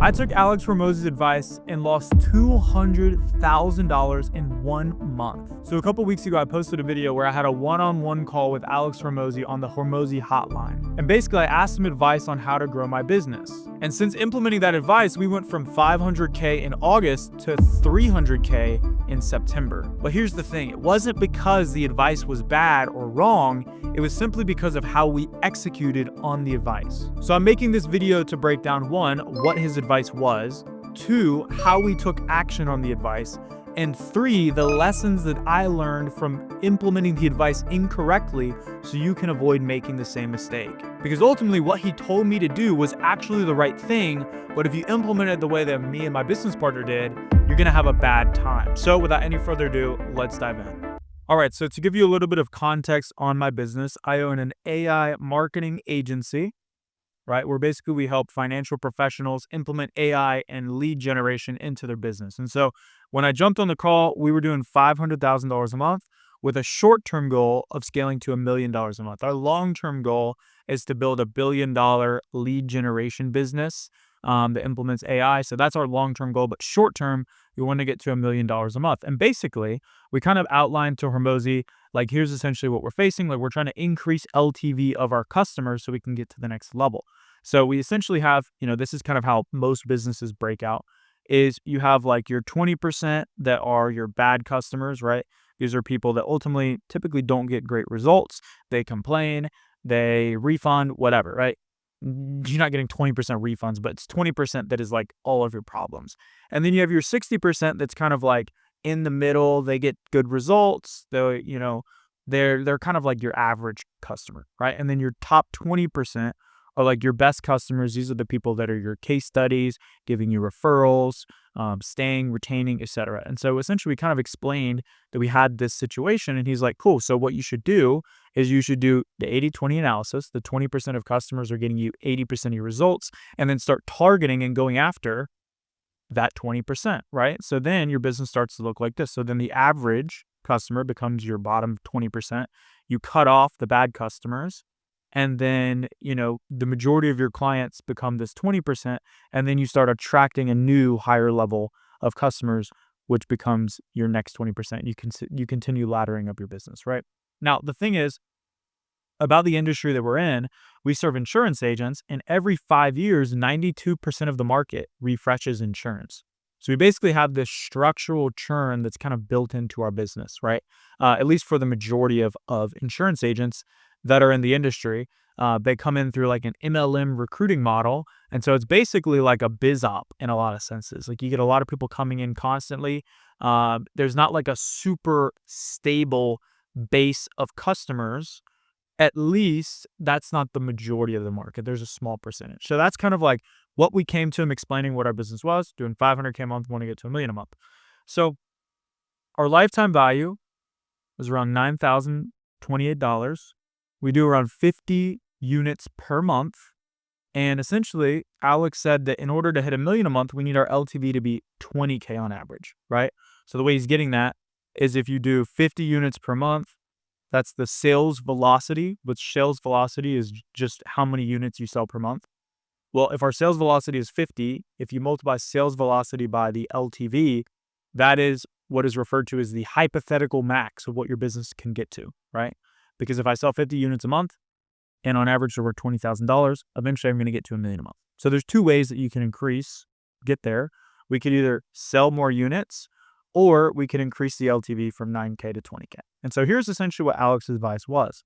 I took Alex Hormozi's advice and lost $200,000 in 1 month. So a couple weeks ago, I posted a video where I had a one-on-one call with Alex Hormozi on the Hormozi hotline. And basically, I asked him advice on how to grow my business. And since implementing that advice, we went from $500K in August to $300K in September. But here's the thing, it wasn't because the advice was bad or wrong, it was simply because of how we executed on the advice. So I'm making this video to break down 1, what his advice was, 2, how we took action on the advice, and 3, the lessons that I learned from implementing the advice incorrectly so you can avoid making the same mistake. Because ultimately what he told me to do was actually the right thing, but if you implement it the way that me and my business partner did, you're gonna have a bad time. So without any further ado, let's dive in. All right, so to give you a little bit of context on my business, I own an AI marketing agency, right? Where basically we help financial professionals implement AI and lead generation into their business. And so when I jumped on the call, we were doing $500,000 a month with a short-term goal of scaling to $1 million a month. Our long-term goal is to build $1 billion lead generation business that implements AI. So that's our long-term goal, but short-term, we want to get to $1 million a month. And basically, we kind of outlined to Hormozi, like, here's essentially what we're facing. Like, we're trying to increase LTV of our customers so we can get to the next level. So we essentially have, this is kind of how most businesses break out, is you have like your 20% that are your bad customers, right? These are people that ultimately typically don't get great results. They complain, they refund, whatever, right? You're not getting 20% refunds, but it's 20% that is like all of your problems. And then you have your 60% that's kind of like in the middle. They get good results. They're kind of like your average customer, right? And then your top 20% are like your best customers. These are the people that are your case studies, giving you referrals, staying, retaining, etc. And so essentially we kind of explained that we had this situation, and he's like, cool. So what you should do is you should do the 80-20 analysis. The 20% of customers are getting you 80% of your results, and then start targeting and going after that 20%, right? So then your business starts to look like this. So then the average customer becomes your bottom 20%. You cut off the bad customers, and then, the majority of your clients become this 20%, and then you start attracting a new higher level of customers, which becomes your next 20%. You continue laddering up your business, right? Now, the thing is, about the industry that we're in, we serve insurance agents, and every 5 years, 92% of the market refreshes insurance. So we basically have this structural churn that's kind of built into our business, right? At least for the majority of insurance agents that are in the industry. They come in through like an MLM recruiting model. And so it's basically like a biz op in a lot of senses. Like, you get a lot of people coming in constantly. There's not like a super stable base of customers. At least that's not the majority of the market. There's a small percentage. So that's kind of like what we came to him explaining what our business was, doing $500K a month, want to get to $1 million a month. So our lifetime value was around $9,028. We do around 50 units per month. And essentially, Alex said that in order to hit $1 million a month, we need our LTV to be 20K on average, right? So the way he's getting that is if you do 50 units per month, that's the sales velocity, which sales velocity is just how many units you sell per month. Well, if our sales velocity is 50, if you multiply sales velocity by the LTV, that is what is referred to as the hypothetical max of what your business can get to, right? Because if I sell 50 units a month and on average they're worth $20,000, eventually I'm going to get to $1 million a month. So there's 2 ways that you can get there. We could either sell more units, or we could increase the LTV from 9K to 20K. And so here's essentially what Alex's advice was.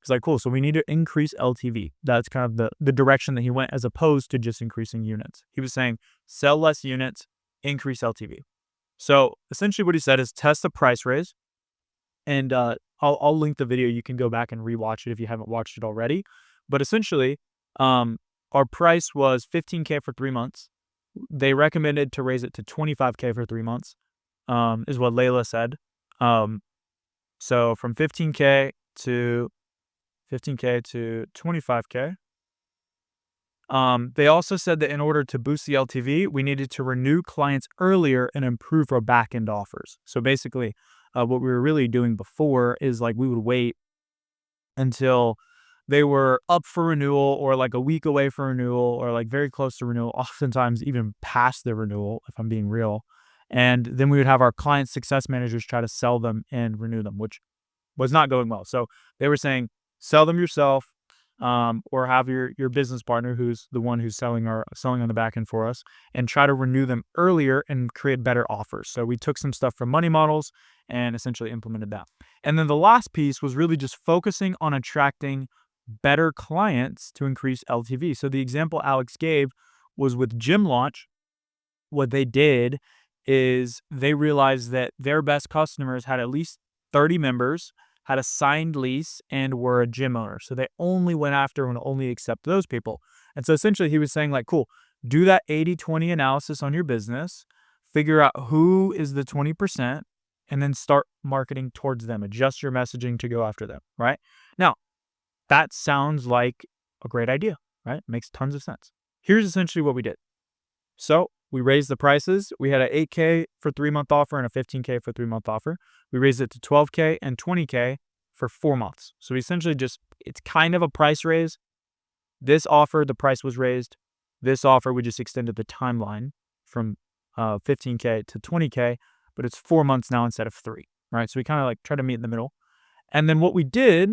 He's like, cool, so we need to increase LTV. That's kind of the direction that he went, as opposed to just increasing units. He was saying, sell less units, increase LTV. So essentially what he said is test the price raise. And I'll link the video. You can go back and rewatch it if you haven't watched it already. But essentially, our price was $15K for 3 months. They recommended to raise it to $25K for 3 months, is what Layla said. So from 15K to 25K. They also said that in order to boost the LTV, we needed to renew clients earlier and improve our back-end offers. So basically, what we were really doing before is like we would wait until they were up for renewal or like a week away for renewal or like very close to renewal, oftentimes even past the renewal, if I'm being real. And then we would have our client success managers try to sell them and renew them, which was not going well. So they were saying, sell them yourself, or have your business partner, who's the one who's selling on the back end for us, and try to renew them earlier and create better offers. So we took some stuff from money models and essentially implemented that. And then the last piece was really just focusing on attracting better clients to increase LTV. So the example Alex gave was with Gym Launch. What they did is they realized that their best customers had at least 30 members, had a signed lease, and were a gym owner. So they only went after and only accept those people. And so essentially he was saying like, cool, do that 80-20 analysis on your business, figure out who is the 20%, and then start marketing towards them. Adjust your messaging to go after them, right? Now, that sounds like a great idea, right? Makes tons of sense. Here's essentially what we did. So we raised the prices. We had an 8K for 3-month offer and a 15K for 3-month offer. We raised it to 12K and 20K for 4 months. So we essentially it's kind of a price raise. This offer, the price was raised. This offer, we just extended the timeline from 15K to 20K, but it's 4 months now instead of 3, right? So we kind of like try to meet in the middle. And then what we did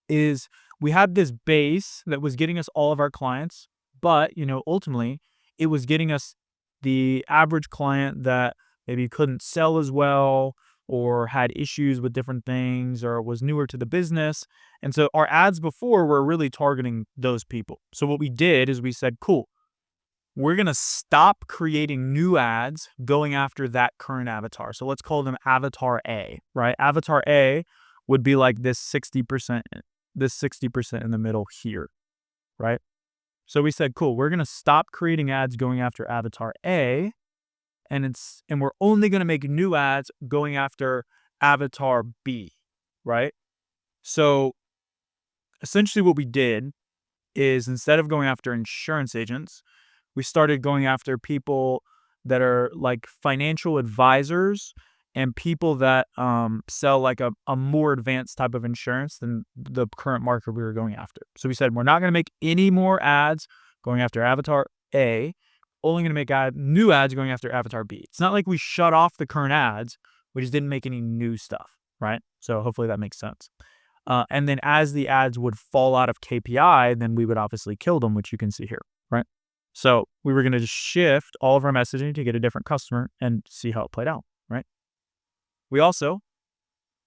is we had this base that was getting us all of our clients, but, ultimately it was getting us the average client that maybe couldn't sell as well or had issues with different things or was newer to the business. And so our ads before were really targeting those people. So what we did is we said, cool, we're going to stop creating new ads going after that current avatar. So let's call them Avatar A, right? Avatar A would be like this 60% in the middle here, right? So we said, cool, we're going to stop creating ads going after Avatar A, and we're only going to make new ads going after Avatar B, right? So essentially what we did is instead of going after insurance agents, we started going after people that are like financial advisors and people that sell like a more advanced type of insurance than the current market we were going after. So we said, we're not going to make any more ads going after Avatar A, only going to make new ads going after Avatar B. It's not like we shut off the current ads. We just didn't make any new stuff, right? So hopefully that makes sense. And then as the ads would fall out of KPI, then we would obviously kill them, which you can see here, right? So we were going to just shift all of our messaging to get a different customer and see how it played out, right? We also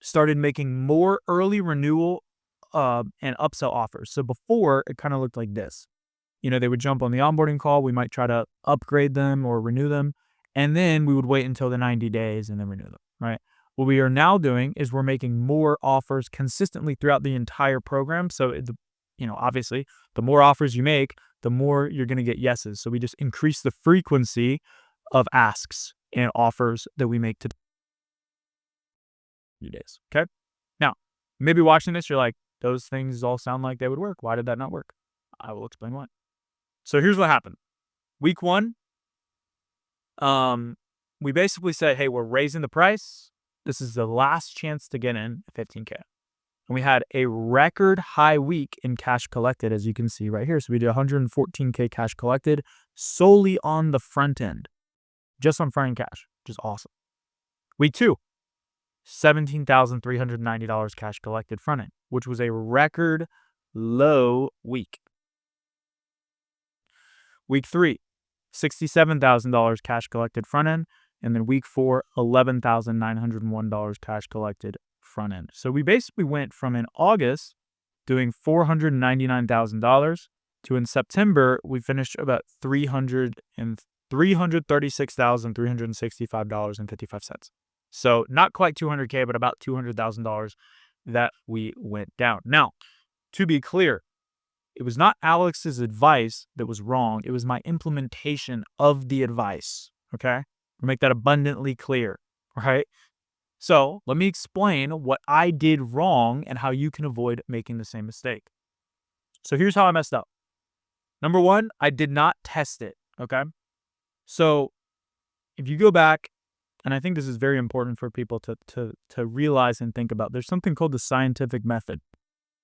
started making more early renewal and upsell offers. So before, it kind of looked like this. They would jump on the onboarding call. We might try to upgrade them or renew them. And then we would wait until the 90 days and then renew them, right? What we are now doing is we're making more offers consistently throughout the entire program. So, obviously, the more offers you make, the more you're going to get yeses. So we just increase the frequency of asks and offers that we make to days. Okay. Now, maybe watching this, you're like, those things all sound like they would work. Why did that not work? I will explain why. So here's what happened. Week 1, we basically said, hey, we're raising the price. This is the last chance to get in at 15K. And we had a record high week in cash collected, as you can see right here. So we did 114K cash collected solely on the front end, just on front end cash, which is awesome. Week 2, $17,390 cash collected front end, which was a record low week. Week 3, $67,000 cash collected front end. And then week 4, $11,901 cash collected front end. So we basically went from in August doing $499,000 to in September, we finished about $336,365.55. So not quite 200K, but about $200,000 that we went down. Now, to be clear, it was not Alex's advice that was wrong. It was my implementation of the advice. Okay? We'll make that abundantly clear, right? So let me explain what I did wrong and how you can avoid making the same mistake. So here's how I messed up. Number 1, I did not test it. Okay? So if you go back, and I think this is very important for people to realize and think about, there's something called the scientific method.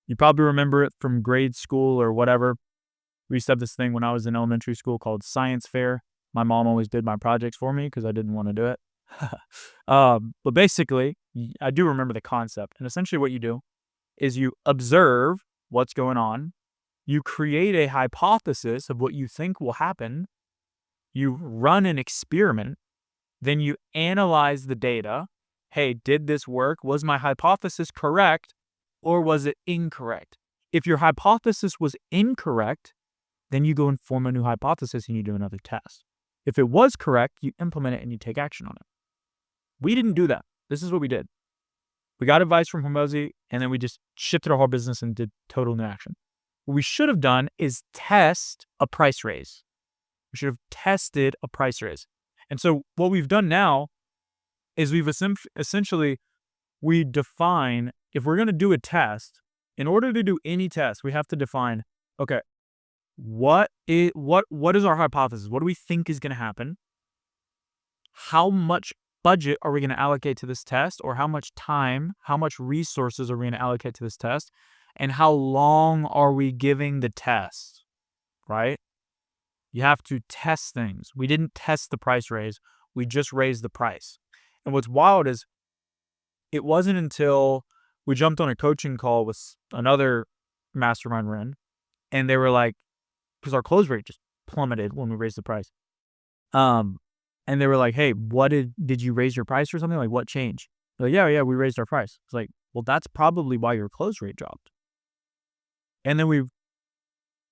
You probably remember it from grade school or whatever. We used to have this thing when I was in elementary school called science fair. My mom always did my projects for me because I didn't want to do it. But basically, I do remember the concept. And essentially what you do is you observe what's going on. You create a hypothesis of what you think will happen. You run an experiment. Then you analyze the data. Hey, did this work? Was my hypothesis correct or was it incorrect? If your hypothesis was incorrect, then you go and form a new hypothesis and you do another test. If it was correct, you implement it and you take action on it. We didn't do that. This is what we did. We got advice from Hormozi and then we just shifted our whole business and did total new action. What we should have done is test a price raise. We should have tested a price raise. And so what we've done now is we've essentially, we define, if we're going to do a test, in order to do any test, we have to define, okay, what is our hypothesis? What do we think is going to happen? How much budget are we going to allocate to this test? Or how much time, how much resources are we going to allocate to this test? And how long are we giving the test, right? You have to test things. We didn't test the price raise. We just raised the price. And what's wild is it wasn't until we jumped on a coaching call with another mastermind we're in, and they were like, because our close rate just plummeted when we raised the price. And they were like, hey, what did you raise your price or something? Like, what changed? They're like, yeah, we raised our price. It's like, well, that's probably why your close rate dropped. And then we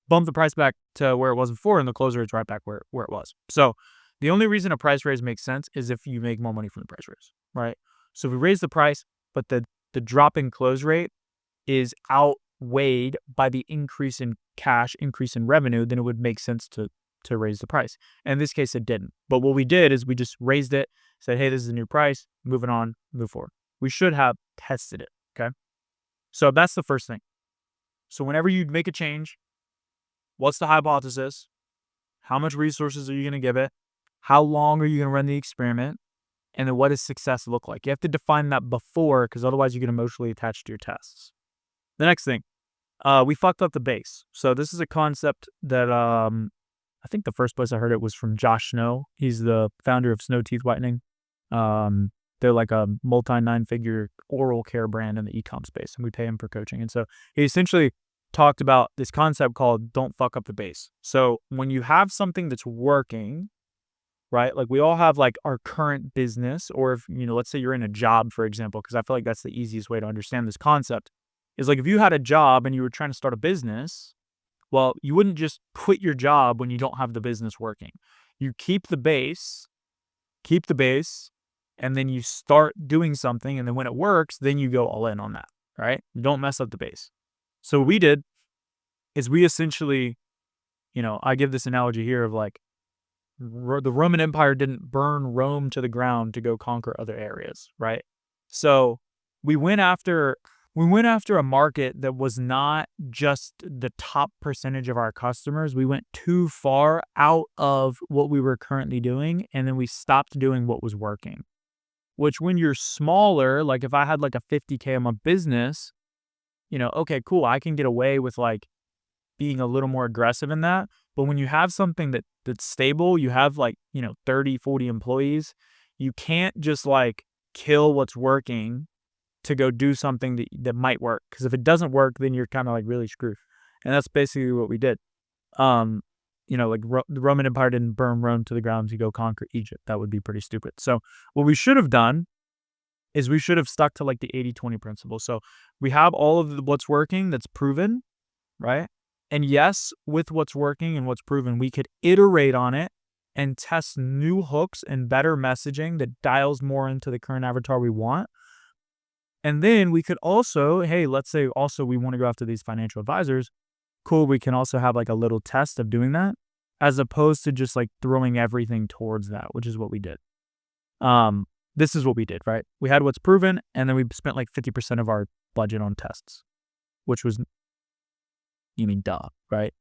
bumped the price back to where it was before, and the close rate's right back where it was. So the only reason a price raise makes sense is if you make more money from the price raise, right? So if we raise the price, but the drop in close rate is outweighed by the increase in cash, increase in revenue, then it would make sense to raise the price. And in this case, it didn't. But what we did is we just raised it, said, hey, this is a new price, moving on, move forward. We should have tested it, okay? So that's the first thing. So whenever you make a change, what's the hypothesis? How much resources are you going to give it? How long are you going to run the experiment? And then what does success look like? You have to define that before, because otherwise you get emotionally attached to your tests. The next thing, we fucked up the base. So this is a concept that I think the first place I heard it was from Josh Snow. He's the founder of Snow Teeth Whitening. They're like a multi-9-figure oral care brand in the e-com space, and we pay him for coaching. And so he essentially talked about this concept called don't fuck up the base. So when you have something that's working, right? Like we all have like our current business, or if, let's say you're in a job, for example, because I feel like that's the easiest way to understand this concept is like if you had a job and you were trying to start a business, well, you wouldn't just quit your job when you don't have the business working. You keep the base, and then you start doing something. And then when it works, then you go all in on that, right? You don't mess up the base. So what we did is we essentially, I give this analogy here of like the Roman Empire didn't burn Rome to the ground to go conquer other areas, right? So we went after a market that was not just the top percentage of our customers. We went too far out of what we were currently doing, and then we stopped doing what was working. Which when you're smaller, like if I had like a $50K a month business, okay, cool, I can get away with like being a little more aggressive in that. But when you have something that's stable, you have like, 30, 40 employees, you can't just like kill what's working to go do something that might work. Because if it doesn't work, then you're kind of like really screwed. And that's basically what we did. Like the Roman Empire didn't burn Rome to the ground to go conquer Egypt. That would be pretty stupid. So what we should have done is we should have stuck to like the 80-20 principle. So we have all of what's working that's proven, right? And yes, with what's working and what's proven, we could iterate on it and test new hooks and better messaging that dials more into the current avatar we want. And then we could also, hey, let's say also we want to go after these financial advisors. Cool, we can also have like a little test of doing that as opposed to just like throwing everything towards that, which is what we did. This is what we did, right? We had what's proven, and then we spent like 50% of our budget on tests, which was, duh, right?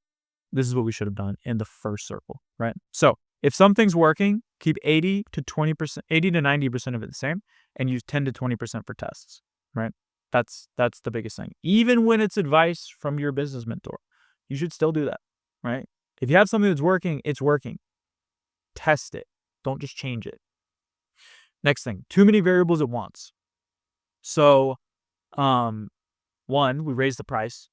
This is what we should have done in the first circle, right? So if something's working, keep 80 to 90% of it the same and use 10 to 20% for tests, right? That's the biggest thing. Even when it's advice from your business mentor, you should still do that, right? If you have something that's working, it's working. Test it. Don't just change it. Next thing, too many variables at once. So, one, we raised the price.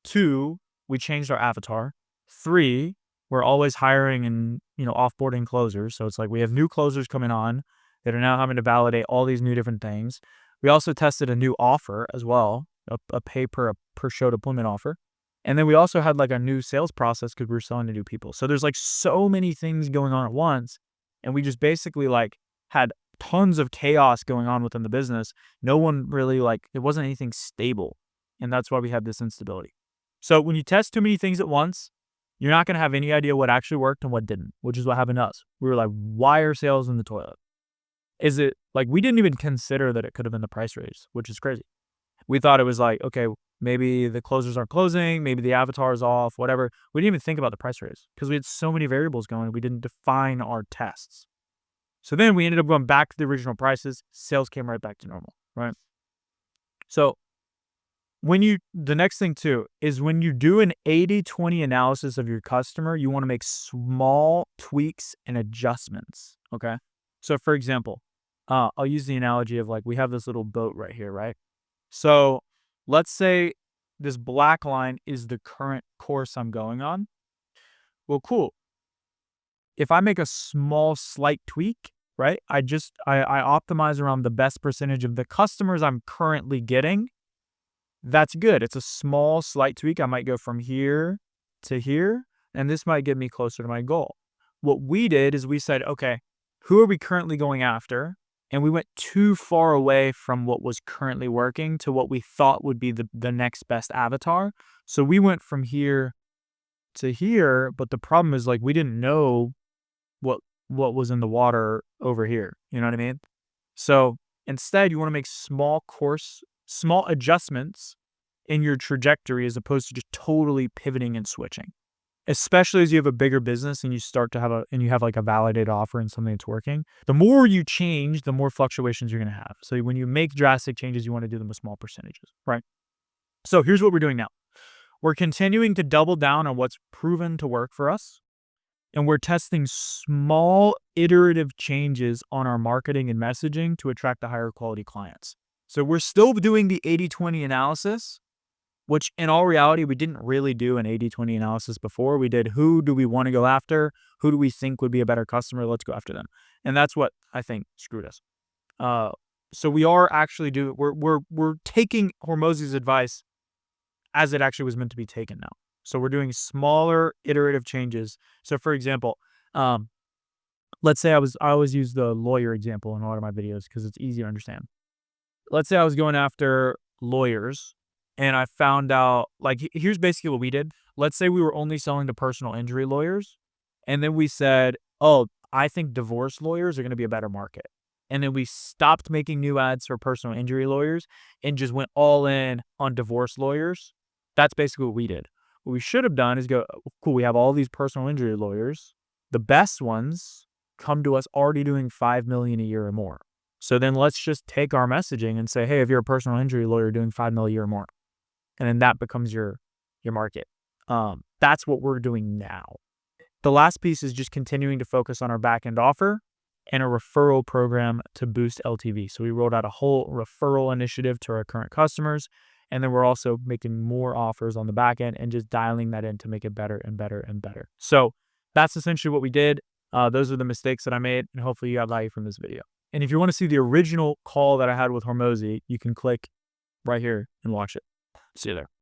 Two, we changed our avatar. Three, we're always hiring and, offboarding closers. So it's like we have new closers coming on that are now having to validate all these new different things. We also tested a new offer as well, a pay per show deployment offer. And then we also had like a new sales process because we were selling to new people. So there's like so many things going on at once. And we just basically like had tons of chaos going on within the business. No one really it wasn't anything stable. And that's why we had this instability. So when you test too many things at once, you're not going to have any idea what actually worked and what didn't, which is what happened to us. We were like, why are sales in the toilet? Is it like we didn't even consider that it could have been the price raise, which is crazy. We thought it was like, okay, maybe the closers aren't closing, maybe the avatar is off, whatever. We didn't even think about the price raise because we had so many variables going. We didn't define our tests. So then we ended up going back to the original prices. Sales came right back to normal, right? So the next thing too is when you do an 80-20 analysis of your customer, you want to make small tweaks and adjustments, okay? So for example, I'll use the analogy of like we have this little boat right here, right? So let's say this black line is the current course I'm going on. Well, cool. If I make a small slight tweak, right? I optimize around the best percentage of the customers I'm currently getting. That's good. It's a small slight tweak. I might go from here to here, and this might get me closer to my goal. What we did is we said, okay, who are we currently going after? And we went too far away from what was currently working to what we thought would be the next best avatar. So we went from here to here, but the problem is like we didn't know what was in the water over here. You know what I mean? So instead, you want to make small adjustments in your trajectory as opposed to just totally pivoting and switching. Especially as you have a bigger business and you start to have like a validated offer and something that's working. The more you change, the more fluctuations you're going to have. So when you make drastic changes, you want to do them with small percentages, right? So here's what we're doing now. We're continuing to double down on what's proven to work for us. And we're testing small iterative changes on our marketing and messaging to attract the higher quality clients. So we're still doing the 80-20 analysis, which in all reality, we didn't really do an 80-20 analysis before. We did who do we want to go after? Who do we think would be a better customer? Let's go after them. And that's what I think screwed us. So we are actually we're taking Hormozi's advice as it actually was meant to be taken now. So we're doing smaller iterative changes. So for example, let's say I always use the lawyer example in a lot of my videos because it's easy to understand. Let's say I was going after lawyers and I found out, like, here's basically what we did. Let's say we were only selling to personal injury lawyers. And then we said, oh, I think divorce lawyers are going to be a better market. And then we stopped making new ads for personal injury lawyers and just went all in on divorce lawyers. That's basically what we did. What we should have done is go, cool, we have all these personal injury lawyers. The best ones come to us already doing $5 million a year or more. So then let's just take our messaging and say, hey, if you're a personal injury lawyer doing $5 million a year or more, and then that becomes your market. That's what we're doing now. The last piece is just continuing to focus on our back-end offer and a referral program to boost LTV. So we rolled out a whole referral initiative to our current customers. And then we're also making more offers on the back end and just dialing that in to make it better and better and better. So that's essentially what we did. Those are the mistakes that I made, and hopefully you got value from this video. And if you want to see the original call that I had with Hormozi, you can click right here and watch it. See you there.